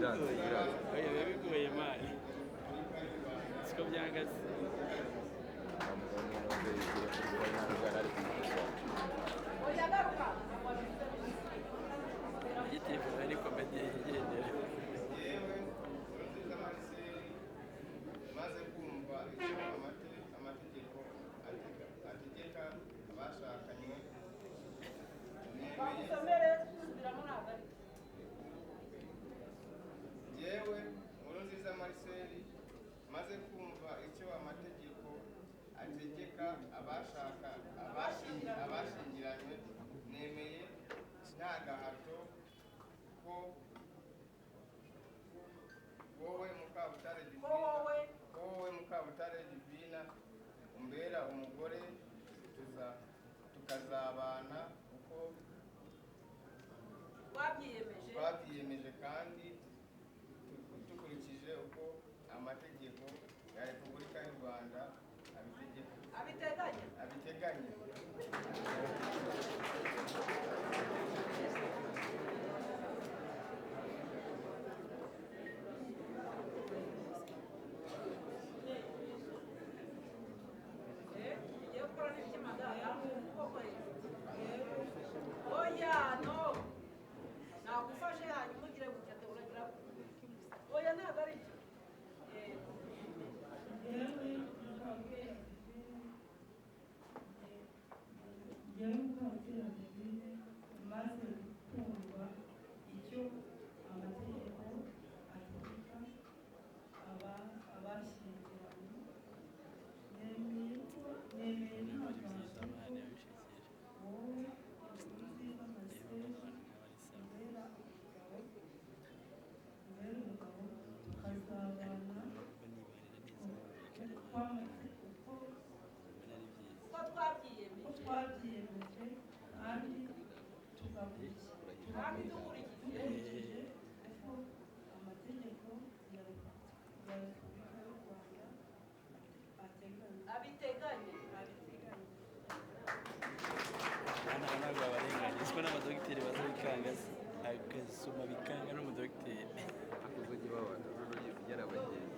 biranze biranze oya biba bigoye mani siko byangase nta muntu wese yigira kuri fayinali ugana ari kumukosora igitifu ari komedi yigendera maze kumva icyo amategeko ategeka abashakanywe yewe Nkurunziza Marcel maze kumva icyo amategeko ategeka abashingiranywe nemeye nta gahato ko wowe Mukabutare Divina umbera umugore tukazabana uko twabyiyemeje kandi dukurikije uko amategeko ya Repubulika y'u Rwanda abiteganya. nagufashe hanyuma ugire gutya uragira oya ntabwo ari cyo yewe Mukabutare Divine maze kumva icyo amategeko ategeka abashyingiranywe nemeye nta gahato wowe Nkurunziza Marcel umbera umugabo tukazabana uko twabyiyemeje kandi dukurikije uko amategeko ya Repubulika y'u Rwanda abiteganya hano ntabwo abarenganya siko n'abadogiteri baza bikanga agasoma bikanga n'umudogiteri akoze ugibabana yarabagenzi